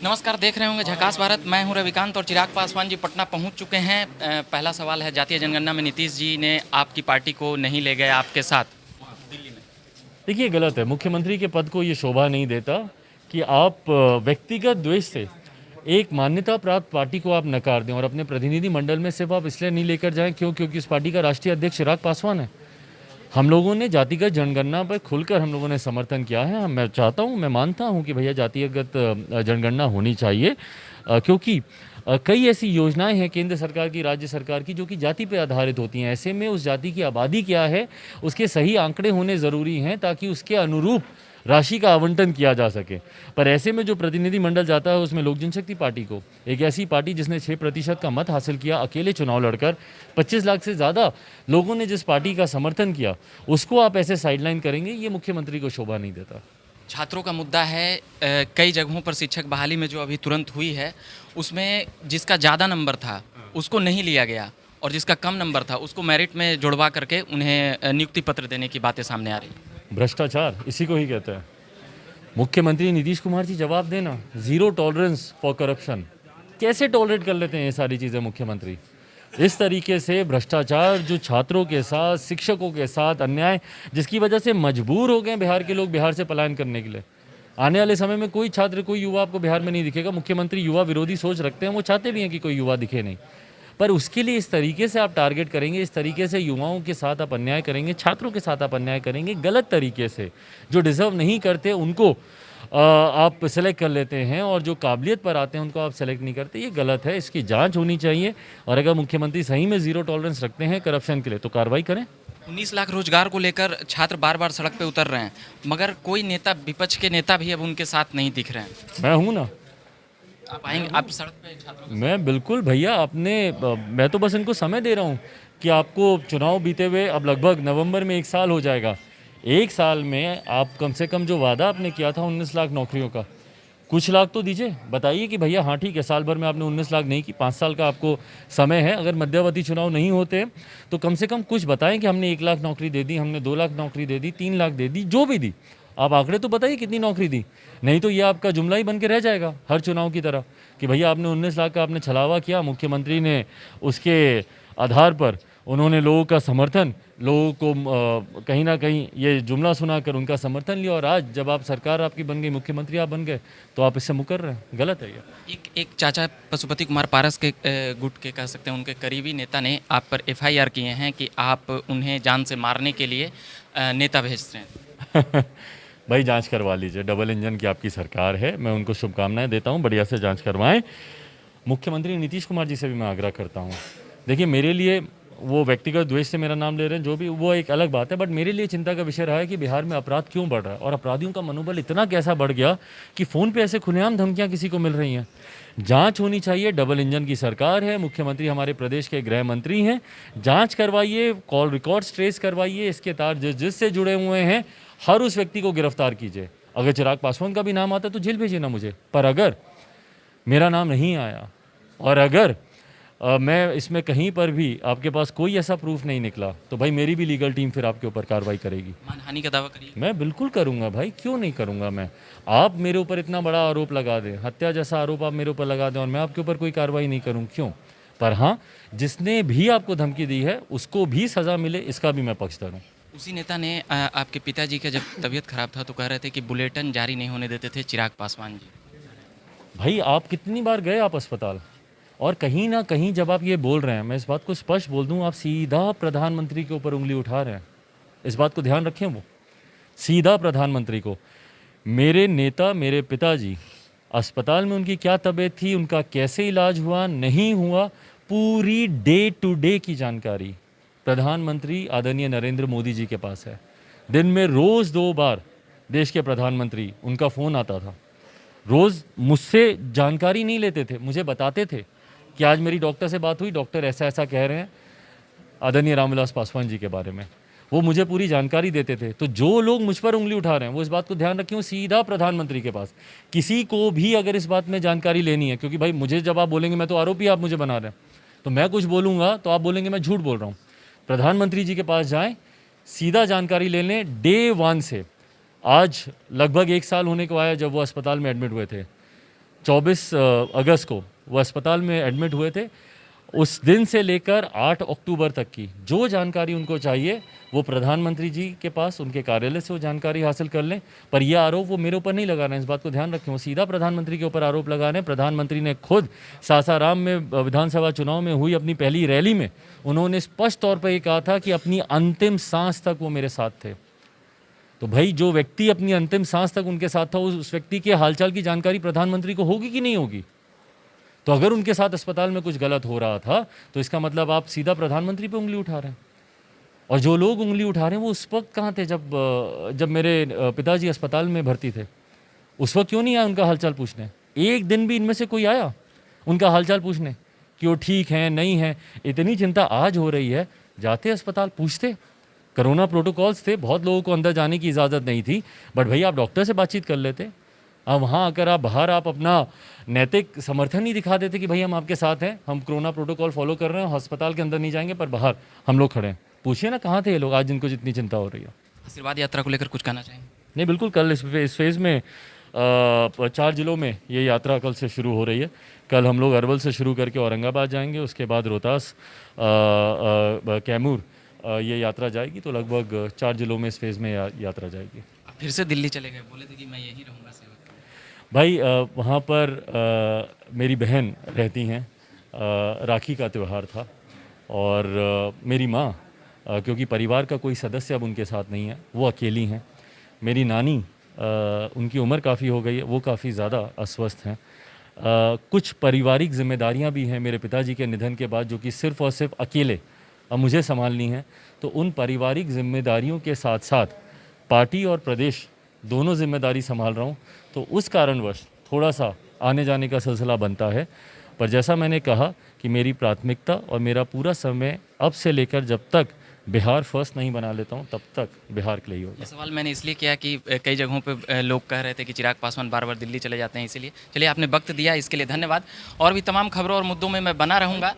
नमस्कार, देख रहे होंगे झकास भारत। मैं हूं रविकांत और चिराग पासवान जी पटना पहुंच चुके हैं। पहला सवाल है, जातीय जनगणना में नीतीश जी ने आपकी पार्टी को नहीं ले गए आपके साथ दिल्ली में। देखिए, गलत है। मुख्यमंत्री के पद को ये शोभा नहीं देता कि आप व्यक्तिगत द्वेष से एक मान्यता प्राप्त पार्टी को आप नकार दें और अपने प्रतिनिधि मंडल में सिर्फ आप इसलिए नहीं लेकर जाएं क्योंकि उस पार्टी का राष्ट्रीय अध्यक्ष चिराग पासवान है। हम लोगों ने जातिगत जनगणना पर खुलकर हम लोगों ने समर्थन किया है। मैं चाहता हूं, मैं मानता हूं कि भैया जातिगत जनगणना होनी चाहिए, क्योंकि कई ऐसी योजनाएं हैं केंद्र सरकार की, राज्य सरकार की, जो कि जाति पर आधारित होती हैं। ऐसे में उस जाति की आबादी क्या है, उसके सही आंकड़े होने ज़रूरी हैं ताकि उसके अनुरूप राशि का आवंटन किया जा सके। पर ऐसे में जो प्रतिनिधि मंडल जाता है उसमें लोक जनशक्ति पार्टी को, एक ऐसी पार्टी जिसने 6% का मत हासिल किया अकेले चुनाव लड़कर, 25 लाख से ज़्यादा लोगों ने जिस पार्टी का समर्थन किया, उसको आप ऐसे साइडलाइन करेंगे, ये मुख्यमंत्री को शोभा नहीं देता। छात्रों का मुद्दा है, कई जगहों पर शिक्षक बहाली में जो अभी तुरंत हुई है उसमें जिसका ज़्यादा नंबर था उसको नहीं लिया गया और जिसका कम नंबर था उसको मेरिट में जुड़वा करके उन्हें नियुक्ति पत्र देने की बातें सामने आ रही हैं। भ्रष्टाचार इसी को ही कहते हैं। मुख्यमंत्री नीतीश कुमार जी, जवाब देना। Zero tolerance for corruption. कैसे टॉलरेट कर लेते हैं ये सारी चीज़ें मुख्यमंत्री? इस तरीके से भ्रष्टाचार जो छात्रों के साथ, शिक्षकों के साथ अन्याय, जिसकी वजह से मजबूर हो गए बिहार के लोग बिहार से पलायन करने के लिए। आने वाले समय में कोई छात्र, कोई युवा आपको बिहार में नहीं दिखेगा। मुख्यमंत्री युवा विरोधी सोच रखते हैं, वो चाहते भी हैं कि कोई युवा दिखे नहीं, पर उसके लिए इस तरीके से आप टारगेट करेंगे, इस तरीके से युवाओं के साथ आप अन्याय करेंगे, छात्रों के साथ आप अन्याय करेंगे, गलत तरीके से। जो डिज़र्व नहीं करते उनको आप सेलेक्ट कर लेते हैं और जो काबिलियत पर आते हैं उनको आप सेलेक्ट नहीं करते। ये गलत है, इसकी जांच होनी चाहिए। और अगर मुख्यमंत्री सही में ज़ीरो टॉलरेंस रखते हैं करप्शन के लिए तो कार्रवाई करें। 19 लाख रोजगार को लेकर छात्र बार बार सड़क पे उतर रहे हैं, मगर कोई नेता, विपक्ष के नेता भी अब उनके साथ नहीं दिख रहे हैं। मैं हूँ ना। आप आएंगे, आप सड़क पे छात्रों के मैं बिल्कुल भैया, मैं तो बस इनको समय दे रहा हूँ कि आपको चुनाव बीते हुए अब लगभग नवंबर में 1 साल हो जाएगा। 1 साल में आप कम से कम जो वादा आपने किया था 19 लाख नौकरियों का, कुछ लाख तो दीजिए। बताइए कि भैया हाँ ठीक है, साल भर में आपने 19 लाख नहीं की, 5 साल का आपको समय है। अगर मध्यवर्ती चुनाव नहीं होते तो कम से कम कुछ बताएं कि हमने 1 लाख नौकरी दे दी, हमने 2 लाख नौकरी दे दी, 3 लाख दे दी, जो भी दी। आप आंकड़े तो बताइए कितनी नौकरी दी। नहीं तो ये आपका जुमला ही बन के रह जाएगा हर चुनाव की तरह कि भैया आपने 19 लाख का आपने छलावा किया। मुख्यमंत्री ने उसके आधार पर उन्होंने लोगों का समर्थन, लोगों को कहीं ना कहीं ये जुमला सुनाकर उनका समर्थन लिया, और आज जब आप सरकार आपकी बन गई, मुख्यमंत्री आप बन गए, तो आप इससे मुकर रहे हैं। गलत है ये। एक चाचा पशुपति कुमार पारस के गुट के कह सकते हैं, उनके करीबी नेता ने आप पर एफआईआर किए हैं कि आप उन्हें जान से मारने के लिए नेता भेजते हैं। भाई जांच करवा लीजिए, डबल इंजन की आपकी सरकार है, मैं उनको शुभकामनाएं देता हूं, बढ़िया से जांच करवाएं। मुख्यमंत्री नीतीश कुमार जी से भी मैं आग्रह करता हूं, देखिए मेरे लिए वो व्यक्तिगत द्वेष से मेरा नाम ले रहे हैं जो भी, वो एक अलग बात है, बट मेरे लिए चिंता का विषय रहा है कि बिहार में अपराध क्यों बढ़ रहा है और अपराधियों का मनोबल इतना कैसा बढ़ गया कि फ़ोन पे ऐसे खुलेआम धमकियां किसी को मिल रही हैं। जांच होनी चाहिए। डबल इंजन की सरकार है, मुख्यमंत्री हमारे प्रदेश के गृह मंत्री हैं। जांच करवाइए, कॉल रिकॉर्ड्स ट्रेस करवाइए, इसके तार जिससे जुड़े हुए हैं हर उस व्यक्ति को गिरफ्तार कीजिए। अगर चिराग पासवान का भी नाम आता तो जेल भेजिए ना मुझे, पर अगर मेरा नाम नहीं आया और अगर मैं इसमें कहीं पर भी आपके पास कोई ऐसा प्रूफ नहीं निकला तो भाई मेरी भी लीगल टीम फिर आपके ऊपर कार्रवाई करेगी। मानहानि का दावा करिए। मैं बिल्कुल करूंगा भाई, क्यों नहीं करूंगा मैं। आप मेरे ऊपर इतना बड़ा आरोप लगा दें, हत्या जैसा आरोप आप मेरे ऊपर लगा दें और मैं आपके ऊपर कोई कार्रवाई नहीं करूं, क्यों? पर हाँ, जिसने भी आपको धमकी दी है उसको भी सज़ा मिले, इसका भी मैं पक्षधर हूँ। उसी नेता ने आपके पिताजी का जब तबीयत खराब था तो कह रहे थे कि बुलेटिन जारी नहीं होने देते थे चिराग पासवान जी। भाई आप कितनी बार गए आप अस्पताल? और कहीं ना कहीं जब आप ये बोल रहे हैं, मैं इस बात को स्पष्ट बोल दूं, आप सीधा प्रधानमंत्री के ऊपर उंगली उठा रहे हैं। इस बात को ध्यान रखें, वो सीधा प्रधानमंत्री को। मेरे नेता, मेरे पिताजी अस्पताल में, उनकी क्या तबीयत थी, उनका कैसे इलाज हुआ नहीं हुआ, पूरी डे टू डे की जानकारी प्रधानमंत्री आदरणीय नरेंद्र मोदी जी के पास है। दिन में रोज़ 2 बार देश के प्रधानमंत्री, उनका फ़ोन आता था। रोज़ मुझसे जानकारी नहीं लेते थे, मुझे बताते थे कि आज मेरी डॉक्टर से बात हुई, डॉक्टर ऐसा ऐसा कह रहे हैं आदरणीय रामविलास पासवान जी के बारे में। वो मुझे पूरी जानकारी देते थे। तो जो लोग मुझ पर उंगली उठा रहे हैं वो इस बात को ध्यान रखें, सीधा प्रधानमंत्री के पास। किसी को भी अगर इस बात में जानकारी लेनी है, क्योंकि भाई मुझे जब आप बोलेंगे मैं तो आरोपी आप मुझे बना रहे हैं, तो मैं कुछ बोलूँगा तो आप बोलेंगे मैं झूठ बोल रहा हूँ। प्रधानमंत्री जी के पास जाएँ, सीधा जानकारी ले लें डे 1 से। आज लगभग 1 साल होने को आया जब वो अस्पताल में एडमिट हुए थे। 24 अगस्त को वो अस्पताल में एडमिट हुए थे। उस दिन से लेकर 8 अक्टूबर तक की जो जानकारी उनको चाहिए वो प्रधानमंत्री जी के पास, उनके कार्यालय से वो जानकारी हासिल कर लें। पर यह आरोप वो मेरे ऊपर नहीं लगा रहे हैं, इस बात को ध्यान रखें। वो सीधा प्रधानमंत्री के ऊपर आरोप लगा रहे हैं। प्रधानमंत्री ने खुद सासाराम में विधानसभा चुनाव में हुई अपनी पहली रैली में उन्होंने स्पष्ट तौर पर ये कहा था कि अपनी अंतिम सांस तक वो मेरे साथ थे। तो भाई जो व्यक्ति अपनी अंतिम सांस तक उनके साथ था, उस व्यक्ति के हालचाल की जानकारी प्रधानमंत्री को होगी कि नहीं होगी? तो अगर उनके साथ अस्पताल में कुछ गलत हो रहा था तो इसका मतलब आप सीधा प्रधानमंत्री पे उंगली उठा रहे हैं। और जो लोग उंगली उठा रहे हैं वो उस वक्त कहाँ थे जब मेरे पिताजी अस्पताल में भर्ती थे? उस वक्त क्यों नहीं आया उनका हालचाल पूछने? एक दिन भी इनमें से कोई आया उनका हालचाल पूछने कि वो ठीक हैं नहीं हैं? इतनी चिंता आज हो रही है, जाते अस्पताल पूछते। कोरोना प्रोटोकॉल्स थे, बहुत लोगों को अंदर जाने की इजाज़त नहीं थी, बट भाई आप डॉक्टर से बातचीत कर लेते। अब वहाँ आकर आप बाहर आप अपना नैतिक समर्थन नहीं दिखा देते कि भाई हम आपके साथ हैं, हम कोरोना प्रोटोकॉल फॉलो कर रहे हैं, अस्पताल के अंदर नहीं जाएंगे पर बाहर हम लोग खड़े हैं। पूछिए ना कहाँ थे ये लोग आज जिनको जितनी चिंता हो रही है। आशीर्वाद यात्रा को लेकर कुछ कहना चाहेंगे? नहीं, बिल्कुल। कल इस फेज़ में 4 जिलों में ये यात्रा कल से शुरू हो रही है। कल हम लोग अरवल से शुरू करके औरंगाबाद जाएंगे, उसके बाद रोहतास, कैमूर ये यात्रा जाएगी। तो लगभग 4 जिलों में इस फेज़ में यात्रा जाएगी। आप फिर से दिल्ली चले गए, बोले थे कि मैं यहीं रहूँगा सेवा करूँगा। भाई वहाँ पर मेरी बहन रहती हैं, राखी का त्यौहार था और मेरी माँ, क्योंकि परिवार का कोई सदस्य अब उनके साथ नहीं है, वो अकेली हैं। मेरी नानी, उनकी उम्र काफ़ी हो गई है, वो काफ़ी ज़्यादा अस्वस्थ हैं। कुछ पारिवारिक जिम्मेदारियां भी हैं मेरे पिताजी के निधन के बाद जो कि सिर्फ़ और सिर्फ अकेले अब मुझे संभालनी है। तो उन पारिवारिक जिम्मेदारियों के साथ साथ पार्टी और प्रदेश दोनों जिम्मेदारी संभाल रहा हूँ। तो उस कारणवश थोड़ा सा आने जाने का सिलसिला बनता है। पर जैसा मैंने कहा कि मेरी प्राथमिकता और मेरा पूरा समय अब से लेकर जब तक बिहार फर्स्ट नहीं बना लेता हूँ तब तक बिहार के लिए ही होगा। ये सवाल मैंने इसलिए किया कि कई जगहों पे लोग कह रहे थे कि चिराग पासवान बार बार दिल्ली चले जाते हैं, इसीलिए। चलिए, आपने वक्त दिया इसके लिए धन्यवाद। और भी तमाम खबरों और मुद्दों में मैं बना रहूँगा।